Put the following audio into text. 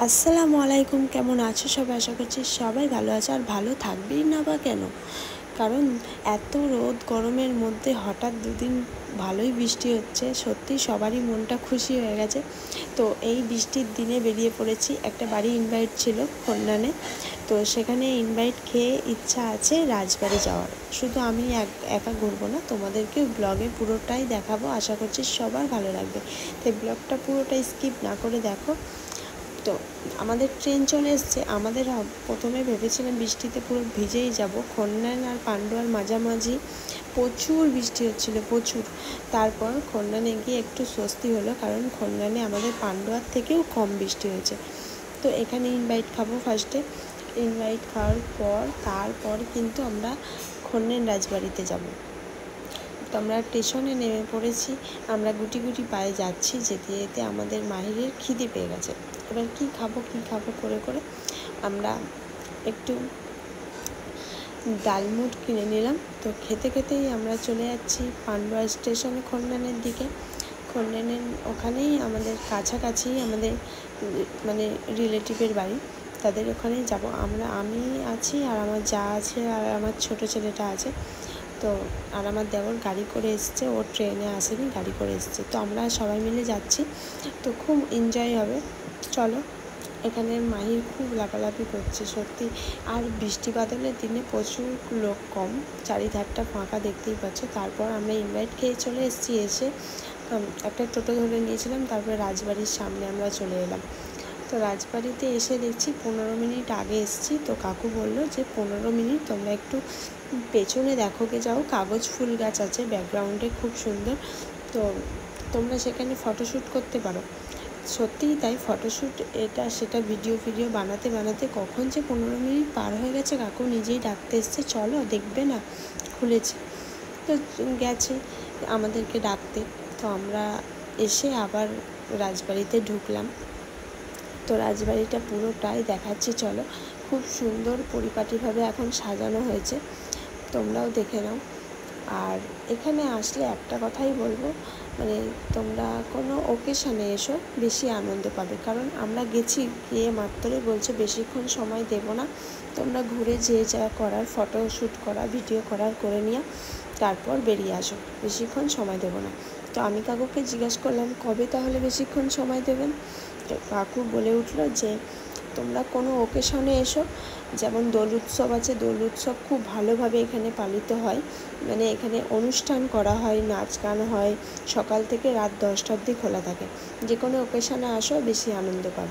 আসসালামু আলাইকুম। কেমন আছো সবাই? আশা করছি সবাই ভালো আছে, আর ভালো থাকবেই না বা কেন? কারণ এত রোদ গরমের মধ্যে হঠাৎ দুদিন ভালোই বৃষ্টি হচ্ছে, সত্যি সবারই মনটা খুশি হয়ে গেছে। তো এই বৃষ্টির দিনে বেরিয়ে পড়েছি, একটা বাড়ি ইনভাইট ছিল খন্নানে, তো সেখানে ইনভাইট খেয়ে ইচ্ছা আছে রাজবাড়ি যাওয়ার। শুধু আমি একা ঘুরবো না, তোমাদেরকেও ব্লগে পুরোটাই দেখাবো, আশা করছি সবার ভালো লাগবে। তাই ব্লগটা পুরোটাই স্কিপ না করে দেখো। তো আমাদের ট্রেন চলে এসছে। আমাদের প্রথমে ভেবেছিলাম বৃষ্টিতে পুরো ভিজেই যাব। খন্নান আর পান্ডুয়ার মাঝামাঝি প্রচুর বৃষ্টি হচ্ছিল, প্রচুর। তারপর খন্নানে গিয়ে একটু স্বস্তি হলো, কারণ খন্নানে আমাদের পান্ডুয়ার থেকেও কম বৃষ্টি হয়েছে। তো এখানে ইনভাইট খাবো ফার্স্টে। ইনভাইট খাওয়ার পর তারপর কিন্তু আমরা খন্নেন রাজবাড়িতে যাব। তো আমরা স্টেশনে নেমে পড়েছি। আমরা গুটি গুটি পায়ে যাচ্ছি, যেতে যেতে আমাদের মাহিরের খিদে পেয়ে গেছে। এবার কী খাবো করে করে আমরা একটু ডালমুট কিনে নিলাম। তো খেতে খেতেই আমরা চলে যাচ্ছি পান্ডুয়া স্টেশনে, খন্নানের দিকে। খন্নানের ওখানেই আমাদের কাছাকাছি আমাদের মানে রিলেটিভের বাড়ি, তাদের ওখানেই যাব আমরা। আমি আছি আর আমার যা আছে আর আমার ছোটো ছেলেটা আছে। তো আর আমার দেওর গাড়ি করে এসছে, ও ট্রেনে আসেনি, গাড়ি করে এসছে। তো আমরা সবাই মিলে যাচ্ছি, তো খুব এনজয় হবে। চলো। এখানে মাহির খুব লাফালাফি করছে সত্যি। আর বৃষ্টি বাদলের দিনে প্রচুর লোক কম, চারিধারটা ফাঁকা, দেখতেই পাচ্ছ। তারপর আমরা ইনভাইট খেয়ে চলে এসেছি। এসে একটা টোটো ধরে নিয়েছিলাম, তারপরে রাজবাড়ির সামনে আমরা চলে এলাম। তো রাজবাড়িতে এসে দেখছি 15 মিনিট আগে এসেছি। তো কাকু বললো যে 15 মিনিট তোমরা একটু পেছনে দেখো গে যাও, কাগজ ফুল গাছ আছে ব্যাকগ্রাউন্ডে, খুব সুন্দর। তো তোমরা সেখানে ফটোশ্যুট করতে পারো। সত্যিই তাই, ফটোশ্যুট এটা সেটা ভিডিও বানাতে বানাতে কখন যে 15 মিনিট পার হয়ে গেছে, কাকু নিজেই ডাকতে এসছে, চলো দেখবে না, খুলেছে। তো গেছে আমাদেরকে ডাকতে। তো আমরা এসে আবার রাজবাড়িতে ঢুকলাম। তো রাজবাড়িটা পুরোটাই দেখাচ্ছি, চলো। খুব সুন্দর পরিপাটিভাবে এখন সাজানো হয়েছে, তোমরাও দেখে নাও। আর এখানে আসলে একটা কথাই বলবো, মানে তোমরা কোনো ওকেশানে এসো, বেশি আনন্দ পাবে। কারণ আমরা গেছি, গিয়ে মাত্রই বলছে বেশিক্ষণ সময় দেব না, তোমরা ঘুরে যে যা করার, ফটো শ্যুট করা, ভিডিও করার করে নিয়ে তারপর বেরিয়ে আসো, বেশিক্ষণ সময় দেব না। তো আমি কাকুকে জিজ্ঞেস করলাম কবে তাহলে বেশিক্ষণ সময় দেবেন। তো কাকু বলে উঠলো যে তোমরা কোনো ওকেশনে এসো, যেমন দোল উৎসব আছে, দোল উৎসব খুব ভালোভাবে এখানে পালিত হয়। মানে এখানে অনুষ্ঠান করা হয়, নাচ গান হয়, সকাল থেকে রাত 10টা অবধি খোলা থাকে। যে কোনো ওকেশনে আসো, বেশি আনন্দ পাবে।